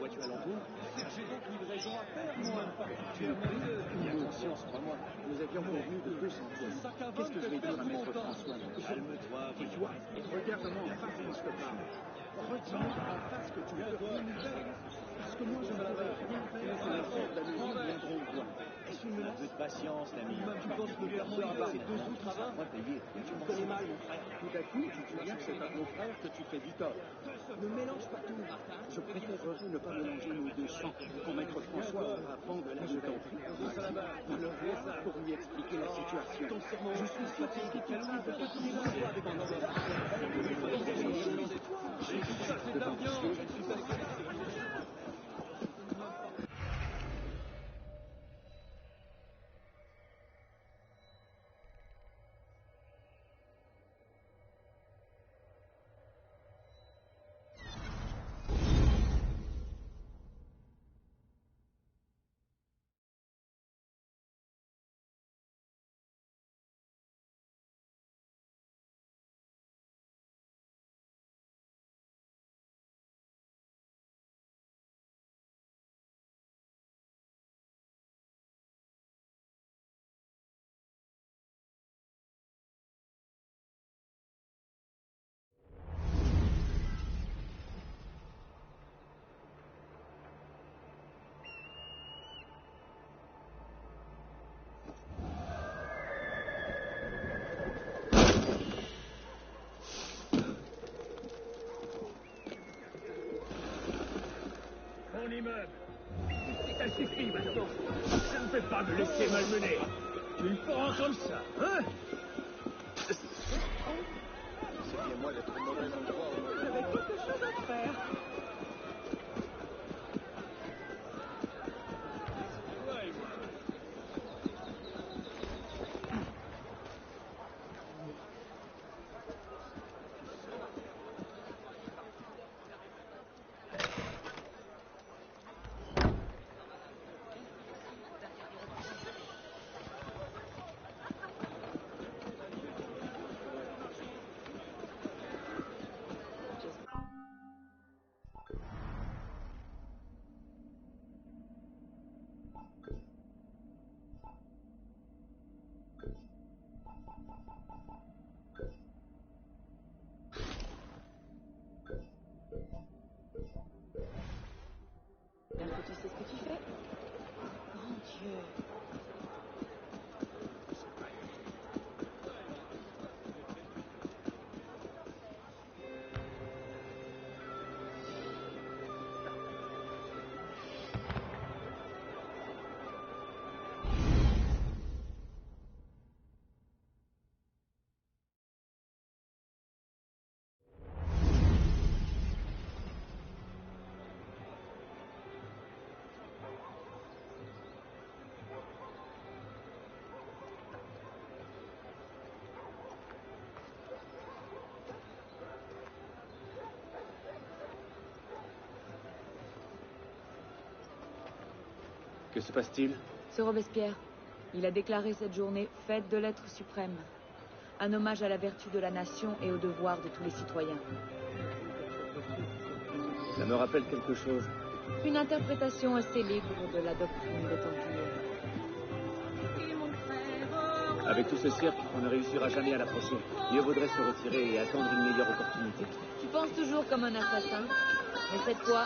voiture à l'entour. J'ai d'autres livraisons à faire, moi. Tu es Bien conscience, crois-moi. Nous avions convenu de 200 tonnes. Qu'est-ce que je vais dire à maître François? Calme-toi, Tu vois, regarde-moi en face quand je te parle. Redis-moi en face que tu veux rien. Parce que moi, je ne pourrais rien faire sans la sorte d'amis viendront me voir. Est-ce une menace? un peu de patience, l'ami. Tu penses me faire peur ces 2 sous travail? Moi, payé. Tu me connais mal, mon frère. Tout à coup, tu te souviens que c'est par mon frère que tu fais du tort. Ne mélange pas tout. Je préférerais ne pas mélanger nos deux sangs quand maître François aura vent de la jeter. Alors là, pour lui expliquer la situation. Je suis sûr qu'il est capable de te dire avec un homme. C'est d'ambiance. Mon immeuble. Ça suffit maintenant. Ça ne peut pas me laisser malmener. Il part comme ça, hein? C'est bien moi d'être au mauvais endroit. J'avais quelque chose à faire. Bien que tu sais ce que tu fais. Grand Dieu. Que se passe-t-il? C'est Robespierre. Il a déclaré cette journée fête de l'être suprême. Un hommage à la vertu de la nation et au devoir de tous les citoyens. Ça me rappelle quelque chose. Une interprétation assez libre de la doctrine des Templiers. Avec tout ce cirque, on ne réussira jamais à l'approcher. Mieux vaudrait se retirer et attendre une meilleure opportunité. Tu penses toujours comme un assassin, mais cette fois,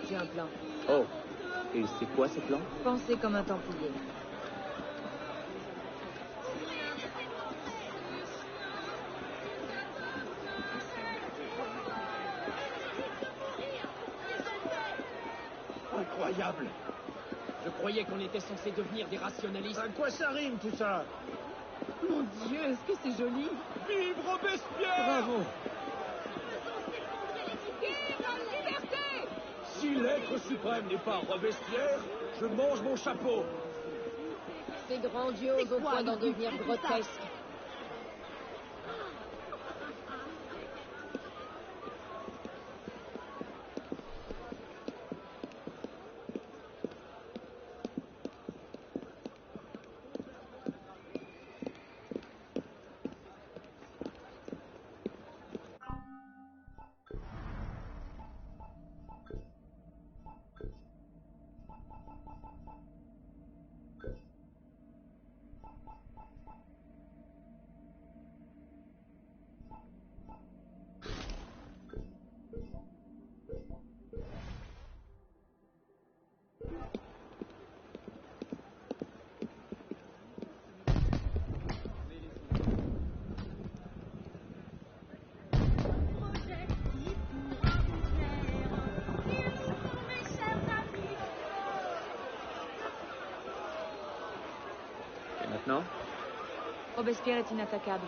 j'ai un plan. Oh, et c'est quoi ce plan? Pensez comme un Templier. Incroyable. Je croyais qu'on était censé devenir des rationalistes. À quoi ça rime tout ça? Mon Dieu, est-ce que c'est joli? Vive Robespierre! Bravo. Si l'être suprême n'est pas Robespierre, je mange mon chapeau. C'est grandiose au point d'en devenir grotesque. Robespierre est inattaquable.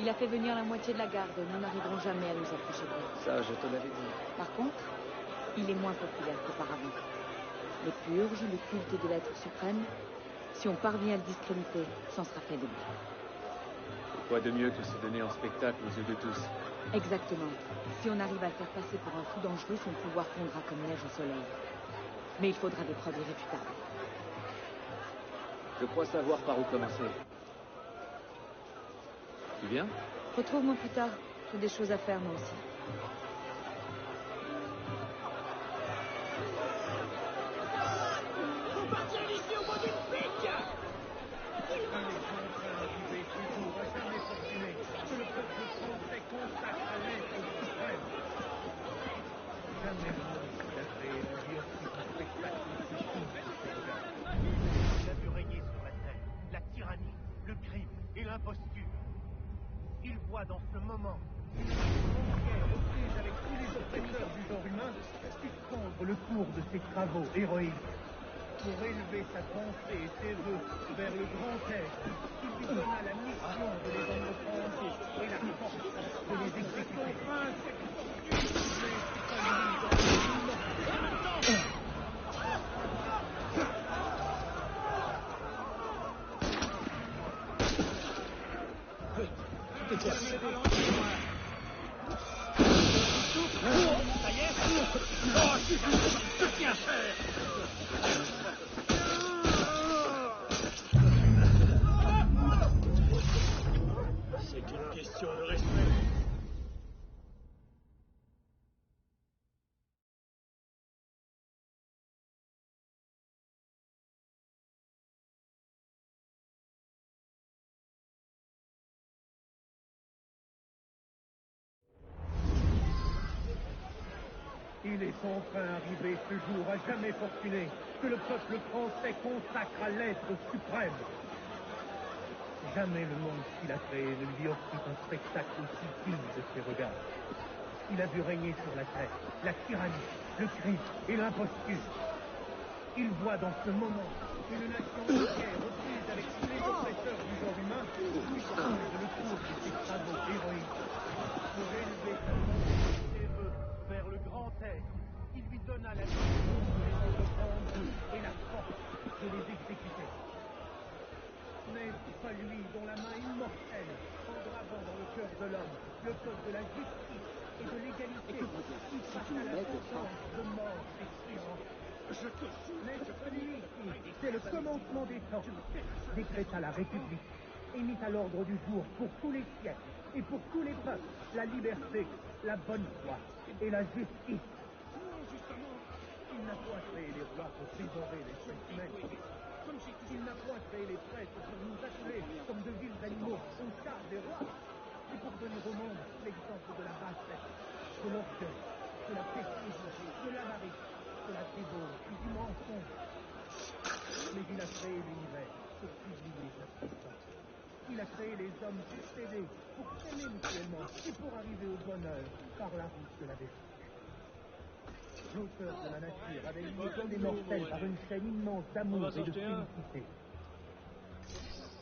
Il a fait venir la moitié de la garde. Nous n'arriverons jamais à nous approcher de lui. Ça, je te l'avais dit. Par contre, il est moins populaire qu'auparavant. Les purges, le culte de l'être suprême, si on parvient à le discréditer, c'en sera fait de lui. Quoi de mieux que se donner en spectacle aux yeux de tous? Exactement. Si on arrive à le faire passer pour un fou dangereux, son pouvoir fondra comme neige au soleil. Mais il faudra des preuves irréfutables. Je crois savoir par où commencer. Tu viens? Retrouve-moi plus tard. J'ai des choses à faire, moi aussi. Faut partir d'ici au bout d'une pique. Il a vu régner sur la terre la tyrannie, le crime et l'imposture. Il voit dans ce moment une nation entière reprise avec tous les oppresseurs du genre humain suspendre le cours de ses travaux héroïques pour élever sa pensée et ses vœux vers le grand être qui lui donna la mission de les entreprendre et la force de les exécuter. C'est une question de respect. Il est enfin arrivé ce jour à jamais fortuné que le peuple français consacre à l'être suprême. Jamais le monde qu'il a créé ne lui offrit un spectacle aussi digne de ses regards. Il a vu régner sur la terre la tyrannie, le crime et l'imposture. Il voit dans ce moment une nation entière reprise avec tous les oppresseurs du genre humain suspendre le cours de ses travaux héroïques pour élever sa pensée et ses vœux vers le grand être qui lui donna la mission de les entreprendre et la force de les exécuter. N'est-ce pas lui dont la main immortelle, en gravant dans le cœur de l'homme le code de la justice et de l'égalité, qui passe à la sentence de mort des tyrans? N'est-ce pas lui qui, c'est le commencement des temps, décréta la République et mit à l'ordre du jour pour tous les siècles et pour tous les peuples la liberté, la bonne foi et la justice? Il n'a point créé les rois pour dévorer les choses humaines. Il n'a point créé les prêtres pour nous atteler comme de vils animaux au char des rois, et pour donner au monde l'exemple de la bassesse, de l'orgueil, de la perfidie, de l'avarice, de la débauche et du mensonge. Mais il a créé l'univers pour publier sa puissance. Il a créé les hommes pour s'aider, pour s'aimer mutuellement et pour arriver au bonheur par la route de la vérité. L'auteur de la nature avait lié tous les mortels par une chaîne immense d'amour et de félicité.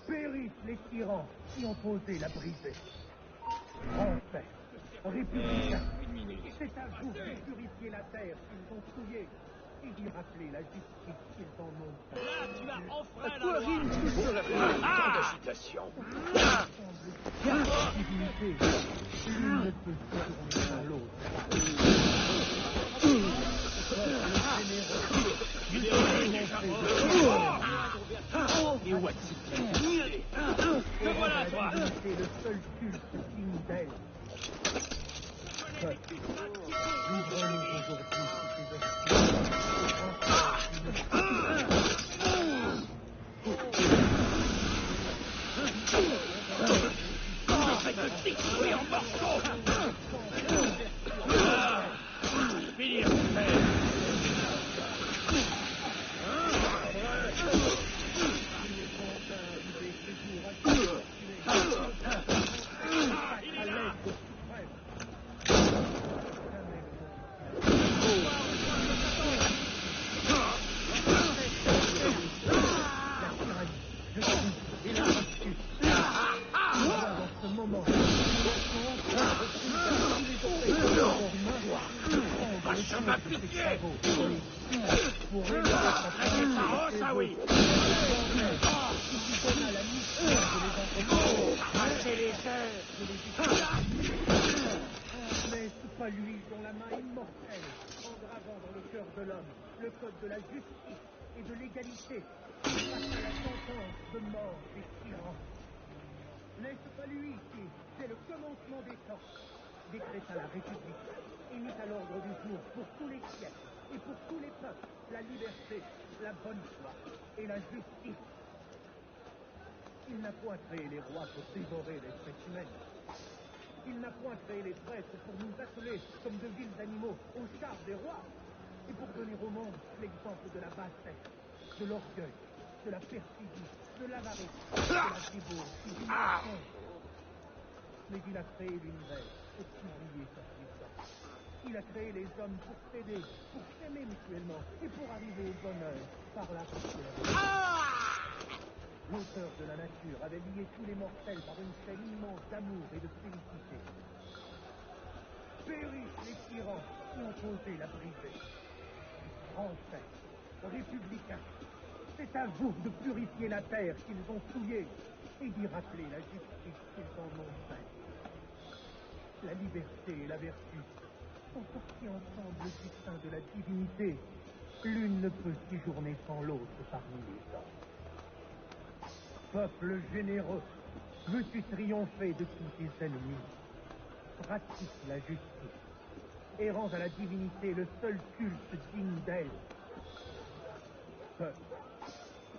Périssent les tyrans qui ont osé la briser. Français, républicains, c'est à vous de purifier la terre qu'ils ont souillée et d'y rappeler la justice qu'ils en ont. Là, tu as enfreint la loi. Tant d'agitation. Divinité, l'une ne peut se tourner sans l'autre. Et voici. Te voilà, toi. C'est le seul culte digne d'elle. Livrons-nous aujourd'hui ces Je vais te détruire en morceaux. Finir, frère. moment. Ça m'a piqué. Pour élever sa pensée, Ah oui. Ramasser les œufs. N'est-ce pas lui dont la main immortelle, en gravant dans le cœur de l'homme le code de la justice et de l'égalité, face à la sentence de mort des tyrans? N'est-ce pas lui qui, dès le commencement des temps, décréta la République et mit à l'ordre du jour pour tous les siècles et pour tous les peuples la liberté, la bonne foi et la justice? Il n'a point créé les rois pour dévorer l'espèce humaine. Il n'a point créé les prêtres pour nous atteler comme de vils animaux au char des rois et pour donner au monde l'exemple de la bassesse, de l'orgueil, de la perfidie, de l'avarice, de la débauche, du mensonge. Mais il a créé l'univers pour publier sa puissance. Il a créé les hommes pour s'aider, pour s'aimer mutuellement et pour arriver au bonheur par la richesse. L'auteur de la nature avait lié tous les mortels par une chaîne immense d'amour et de félicité. Périssent les tyrans qui ont osé la briser. Français, républicains, c'est à vous de purifier la terre qu'ils ont souillée et d'y rappeler la justice qu'ils en ont faite. La liberté et la vertu sont sortis ensemble du sein de la divinité. L'une ne peut séjourner sans l'autre parmi les hommes. Peuple généreux, veux-tu triompher de tous tes ennemis? Pratique la justice, errant à la divinité le seul culte digne d'elle. Peuple,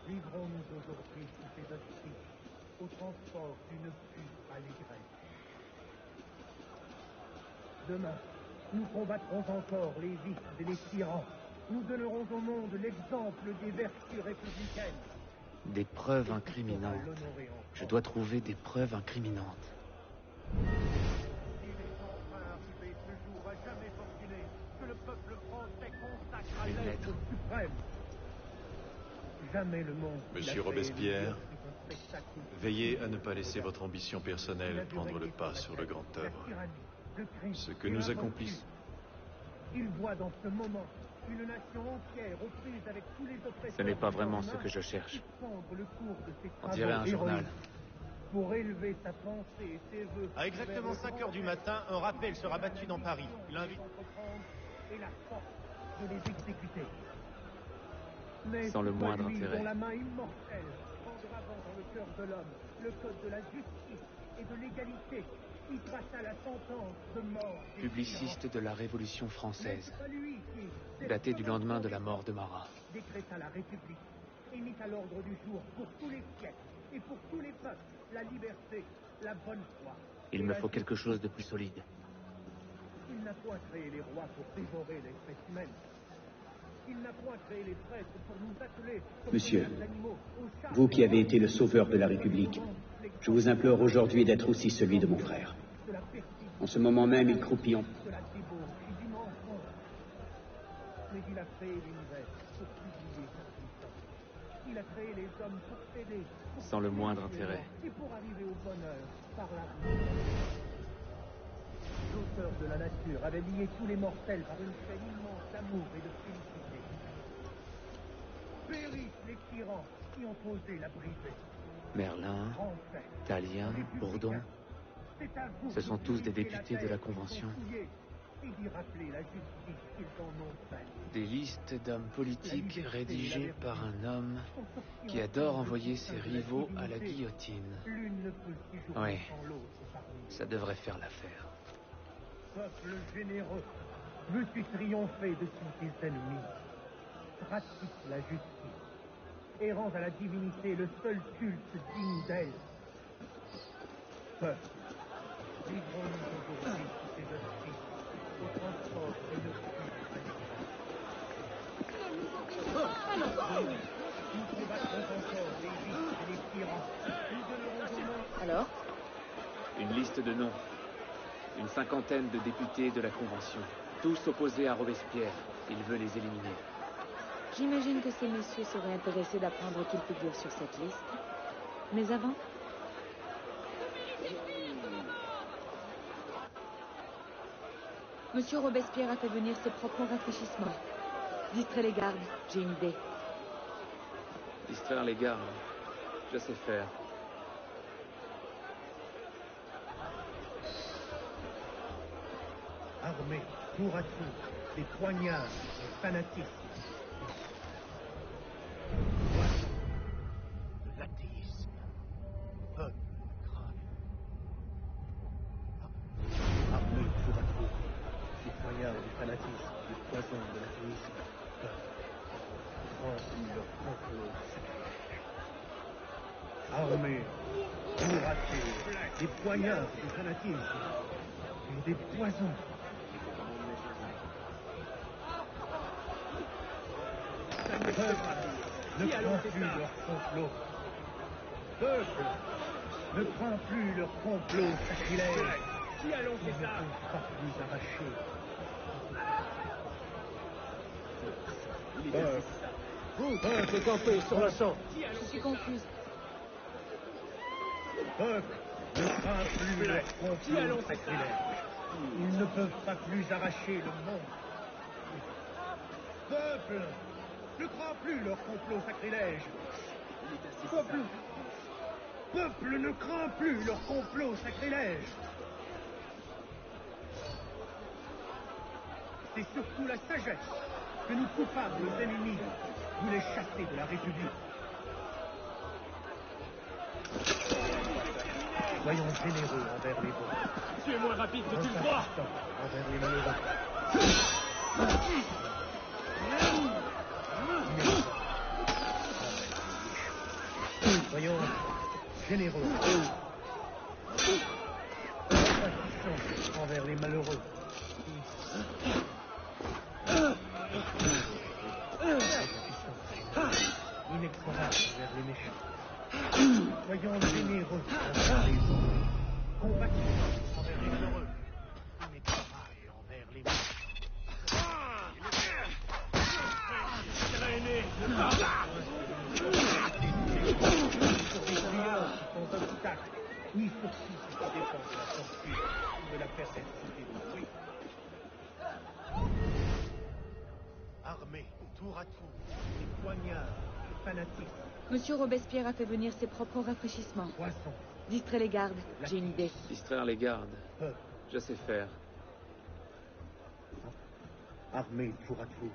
vivrons-nous aujourd'hui sous ces auspices, au transport d'une pure allégresse? Demain, nous combattrons encore les vices et les tyrans. Nous donnerons au monde l'exemple des vertus républicaines. Des preuves incriminantes. Je dois trouver des preuves incriminantes. Il est enfin arrivé ce jour à jamais fortuné que le peuple français consacre à Une l'être lettre. suprême. Jamais le monde. Monsieur Robespierre, veillez à ne pas laisser votre ambition personnelle prendre le pas sur le grand œuvre. Ce que nous accomplissons. Il voit dans ce moment une nation entière aux prises avec tous les oppresseurs. Ce n'est pas vraiment ce que je cherche. Suspendre le cours de ses On dirait un journal. héroïques pour élever sa pensée et ses vœux. À exactement 5 heures du matin, un rappel sera battu dans Paris. L'invite. Et la force de les exécuter. Sans le moindre intérêt. Dont la main immortelle, en gravant dans le cœur de l'homme le code de la justice et de l'égalité, qui passa la sentence de mort. Publiciste de la Révolution française, N'est-ce pas lui qui, daté du lendemain de la mort de Marat. décréta la République et mit à l'ordre du jour pour tous les siècles et pour tous les peuples la liberté, la bonne foi. Il et me la faut quelque chose de plus solide. Il n'a point créé les rois pour dévorer l'espèce humaine. Il n'a point créé les prêtres pour nous atteler comme Monsieur, des animaux au char vous qui avez été le sauveur de la République, je vous implore aujourd'hui d'être aussi celui de mon frère. de la perfidie, En ce moment même, il croupit en... de la débauche et du mensonge. Mais il a créé l'univers pour publier sa puissance. Il a créé les hommes pour s'aider, pour Sans le moindre s'aimer intérêt. et pour arriver au bonheur par la richesse. L'auteur de la nature avait lié tous les mortels par une chaîne immense d'amour et de félicité. Périssent les tyrans qui ont osé la briser. Merlin, Français, Talien, Bourdon, c'est à vous ce sont de tous des purifier députés la de la terre qu'ils Convention. ont souillée et d'y rappeler la justice qu'ils en ont faite. Des listes d'hommes politiques rédigées par un homme qui adore envoyer ses rivaux à la guillotine. L'une ne peut séjourner Oui. sans l'autre parmi nous. Ça devrait faire l'affaire. Peuple généreux, veux-tu triompher de tous tes ennemis? Pratique la justice, errant à la divinité le seul culte digne d'elle. Peuple, vivrons-nous aujourd'hui sous ces auspices, au transport d'une pure allégresse? Nous combattrons encore les vices et les tyrans. Nous donnerons au monde Alors? Une liste de noms. Une cinquantaine de députés de la Convention. Tous opposés à Robespierre. Il veut les éliminer. J'imagine que ces messieurs seraient intéressés d'apprendre qu'ils figurent sur cette liste. Mais avant, Monsieur Robespierre a fait venir ses propres rafraîchissements. Distraire les gardes, j'ai une idée. Distraire les gardes, je sais faire. Armés, tour à tour, des poignards, des fanatismes. De l'athéisme. Peuple grave. Armés, tour à tour, des poignards, du fanatisme, des poisons de l'athéisme. Remplis leur complot sacrilège. Armés, tour à tour, des poignards, du fanatisme, et des poisons. Peuple, ne crains plus leur complot. Peuple, ne crains plus leur complot sacrilège. Qui allons Ils ne c'est ça? peuvent pas plus arracher. Peuple campé sur le champ. Je suis confuse. Peuple, ne crains plus leur complot sacrilège. Ils ne peuvent pas plus arracher le monde. Peuple, ne crains plus leur complot sacrilège. Peuple, ne crains plus leur complot sacrilège. C'est surtout la sagesse que nous coupables ennemis voulez chasser de la République. Soyons généreux envers les bons. Tu es moins rapide que tu le crois. Envers les malheureux. Soyons généreux envers les malheureux. Inexorable envers les méchants. Soyons généreux envers les bons. Compatissants envers les malheureux. Inexorables envers les méchants. Sans obstacle, ni sourcils qui dépendent de la torture ou de la perversité de bruit. Armés, tour à tour, des poignards, des fanatiques. Monsieur Robespierre a fait venir ses propres rafraîchissements. Poissons. Distraire les gardes, j'ai une idée. Distraire les gardes, Peuple. je sais faire. Armés, tour à tour,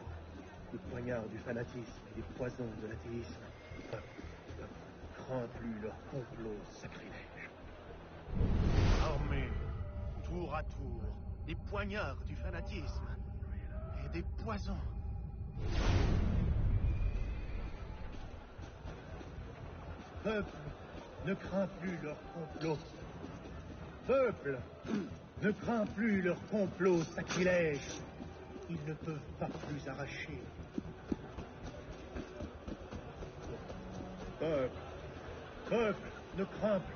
des poignards du fanatisme et des poisons de l'athéisme. Peuple, crains plus leur complot sacrilège. Armés, tour à tour, des poignards du fanatisme et des poisons. Peuple, ne crains plus leur complot. Peuple, ne crains plus leur complot sacrilège. Ils ne peuvent pas plus arracher. Peuple, ne crains plus.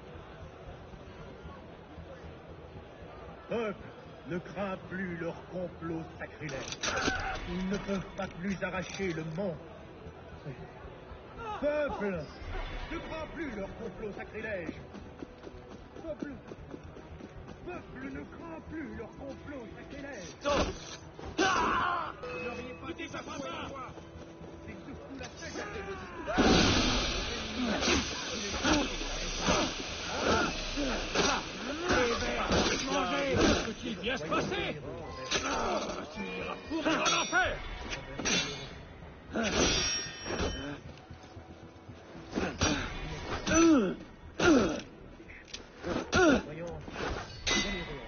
Peuple, ne crains plus leur complot sacrilège. Ils ne peuvent pas plus arracher le monde. Peuple, ne crains plus leur complot sacrilège. Peuple, ne crains plus leur complot sacrilège. Vous n'auriez pas dit ça, papa. C'est surtout la sagesse. Ce qu'il vient se passer. Tu iras pourrir en enfer. Soyons généreux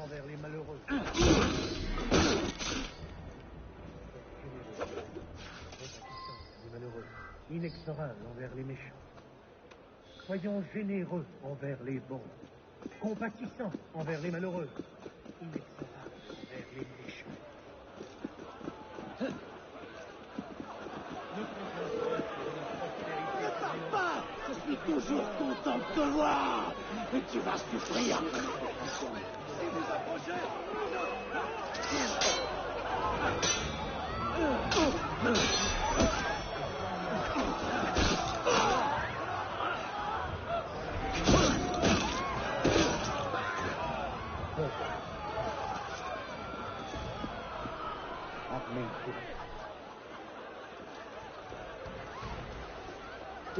envers les malheureux. Les malheureux. Inexorables envers les méchants. Soyons généreux envers les bons. Compatissants envers les malheureux. Inexorables envers les méchants. Ne comptons point sur une prospérité. Papa, je suis toujours content de te voir. Et tu vas souffrir. Si vous approchez.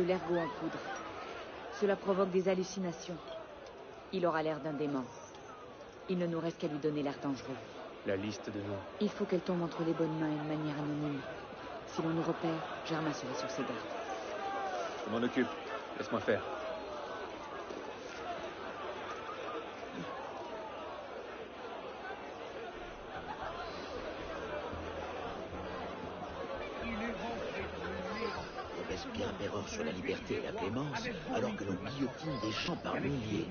l'ergot en poudre. Cela provoque des hallucinations. Il aura l'air d'un dément. Il ne nous reste qu'à lui donner l'air dangereux. La liste de noms. Il faut qu'elle tombe entre les bonnes mains et de manière anonyme. Si l'on nous repère, Germain sera sur ses gardes. Je m'en occupe. Laisse-moi faire. Robespierre erreur sur la liberté et la clémence, alors que l'on guillotine des gens par milliers.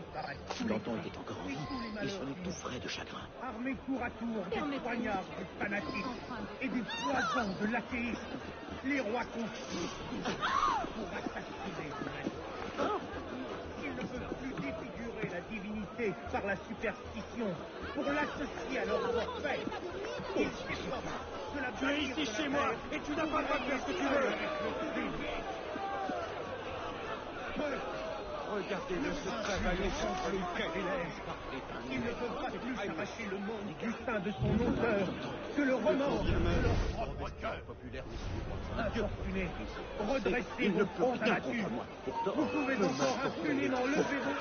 Si Danton était encore en vie, il serait tout frais de chagrin. Armés tour à tour des poignards du fanatisme et des poisons de l'athéisme, les rois conspirent pour assassiner l'humanité. Ils ne peuvent plus défigurer la divinité par la superstition, pour l'associer à leur forfait. Ils s'efforcent de la Tu es ici chez moi et tu n'as pas le droit de faire ce que tu veux. Regardez-le se travailler contre le privilège. Ils ne peuvent pas plus arracher le monde du sein de son auteur que le remords de leur propre cœur. Infortunés, redressez vos front à la tue. Vous pouvez encore impunément lever vos...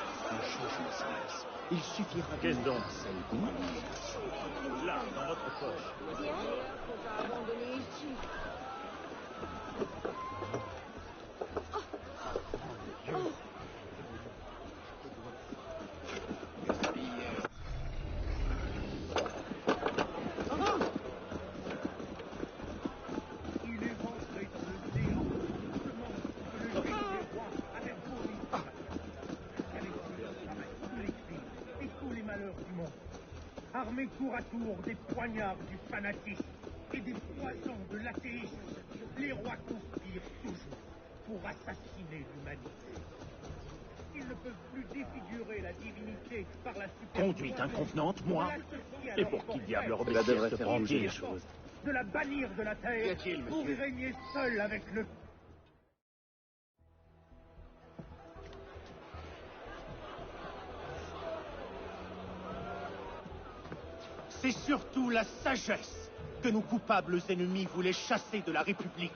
Il suffira de Qu'est-ce donc? Là, dans votre poche. Abandonné ici. Il est rentré dans le néant, seulement que le juge des rois avait vomi par la tous les crimes et tous les malheurs du monde. Armés tour à tour des poignards du fanatisme et des poisons de l'athéisme, les rois conspirent toujours pour assassiner l'humanité. Ils ne peuvent plus défigurer la divinité par la superstition. Conduite inconvenante, moi. Et pour qui diable Cela Robespierre devrait se faire prend bouger les les choses. De la bannir de la terre pour y régner seul avec le... C'est surtout la sagesse que nos coupables ennemis voulaient chasser de la République.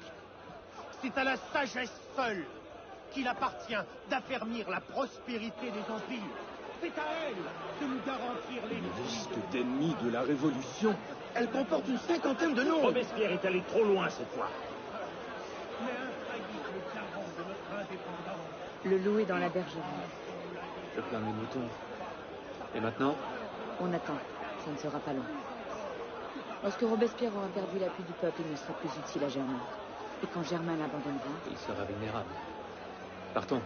C'est à la sagesse seule qu'il appartient d'affermir la prospérité des empires. C'est à elle de nous garantir les Liste d'ennemis de la Révolution. Elle comporte une cinquantaine de noms. Robespierre est allé trop loin cette fois. Mais infaillible garant de notre indépendance. Le loup est dans la bergerie. Je plains mes moutons. Et maintenant? On attend. Ça ne sera pas long. Lorsque Robespierre aura perdu l'appui du peuple, il ne sera plus utile à Germain. Et quand Germain l'abandonnera... Il sera vulnérable. Partons.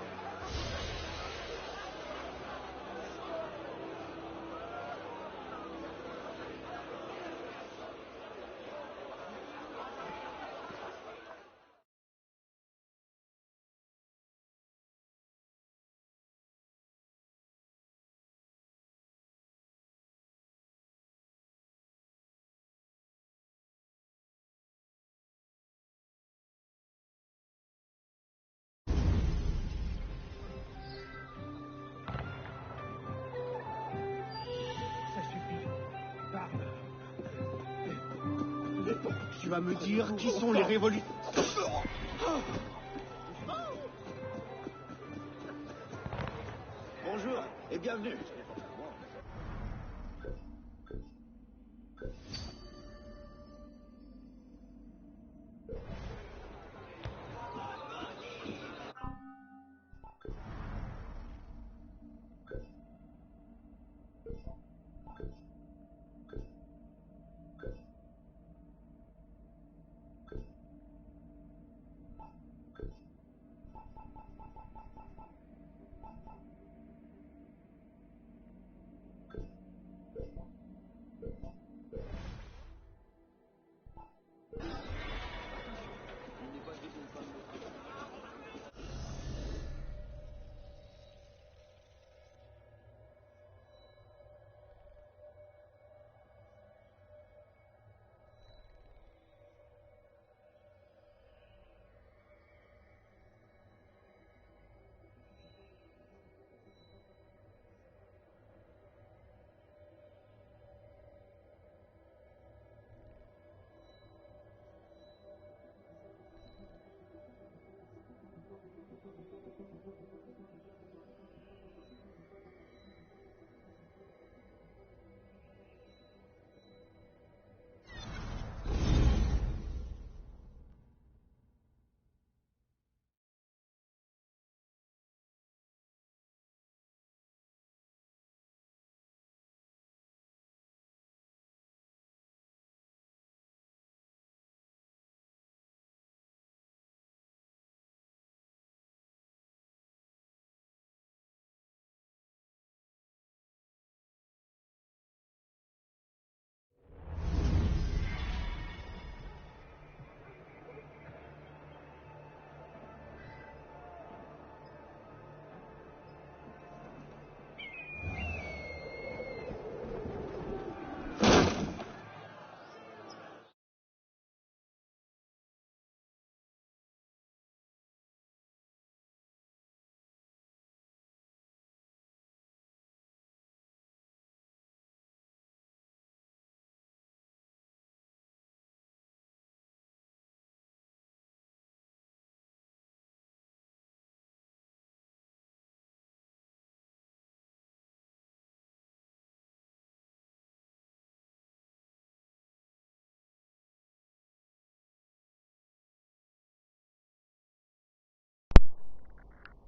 Ça suffit. Parle. Tu vas me dire qui sont les révolutionnaires. Bonjour et bienvenue.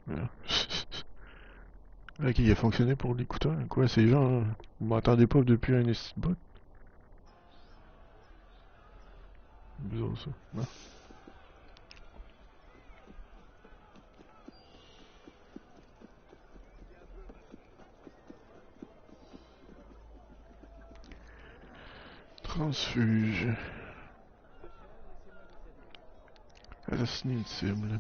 Voilà. Ok, il a fonctionné pour l'écouteur. Quoi, ces gens, vous m'entendez pas depuis un esti de bout? Bizarre ça. Non. Transfuge. Assassiner une cible.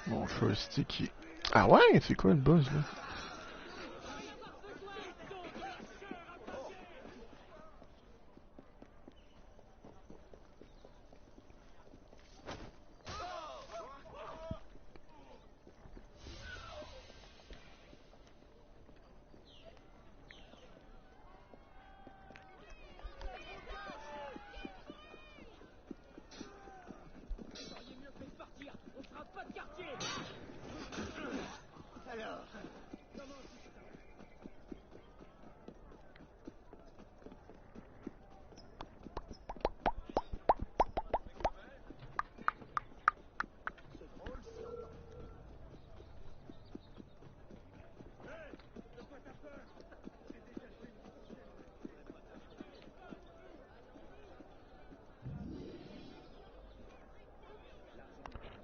Mon joystick qui... Ah ouais, c'est quoi le buzz là?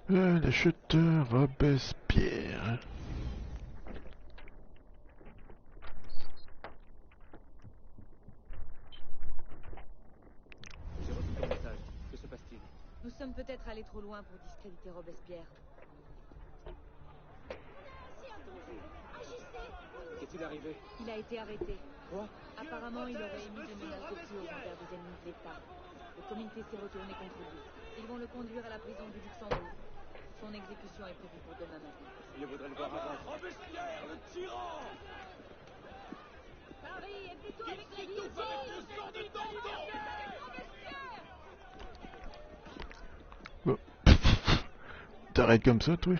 La chute de Robespierre. J'ai reçu ton message. Que se passe-t-il? Nous sommes peut-être allés trop loin pour discréditer Robespierre. Qu'est-il arrivé? Il a été arrêté. Quoi? Apparemment, il aurait émis des menaces de tuer envers des ennemis de l'État. Le comité s'est retourné contre lui. Ils vont le conduire à la prison du Luxembourg. Son exécution est prévue pour demain matin. Je voudrais le voir avant. Robespierre, le tyran! Paris est plutôt avec la Tout avec le sang de Danton! Bon. T'arrêtes comme ça, toi?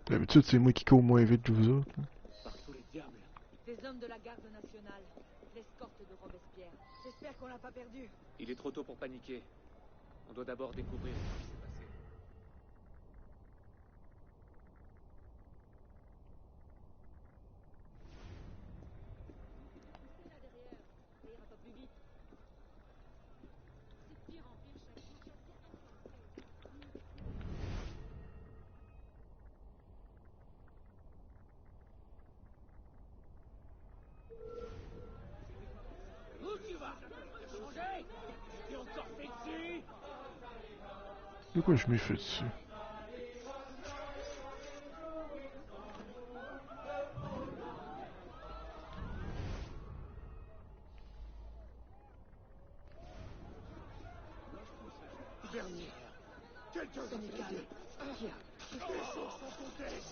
D'habitude, c'est moi qui cours moins vite que vous autres. Par tous les diables. Des hommes de la garde nationale, l'escorte de Robespierre. J'espère qu'on l'a pas perdu. Il est trop tôt pour paniquer. On doit d'abord découvrir ce qui s'est passé. Là derrière, ça ira pas plus vite. C'est pire en ville chaque jour. Où tu vas? T'as changé? T'es encore fait dessus? De quoi je m'y fais dessus? Dernière. Quelqu'un va m'aider. Les jours sont comptés.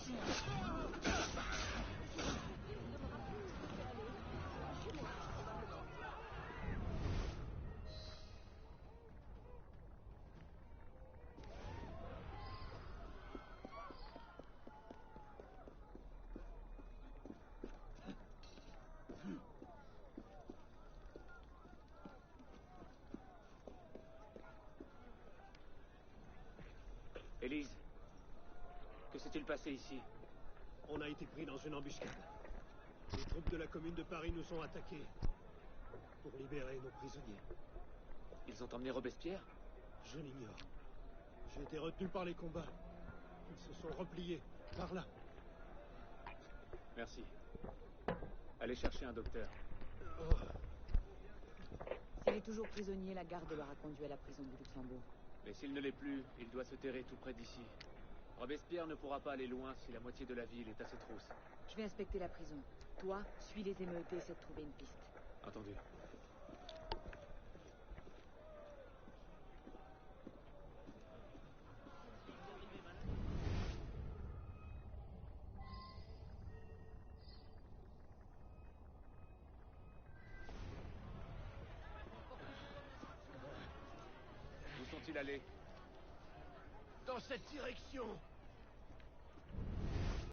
Élise, que s'est-il passé ici? On a été pris dans une embuscade. Les troupes de la commune de Paris nous ont attaqués pour libérer nos prisonniers. Ils ont emmené Robespierre? Je l'ignore. J'ai été retenu par les combats. Ils se sont repliés par là. Merci. Allez chercher un docteur. S'il est toujours prisonnier, la garde l'aura conduit à la prison du Luxembourg. Mais s'il ne l'est plus, il doit se terrer tout près d'ici. Robespierre ne pourra pas aller loin si la moitié de la ville est à ses trousses. Je vais inspecter la prison. Toi, suis les émeutes et essaie de trouver une piste. Entendu. Où sont-ils allés? Dans cette direction.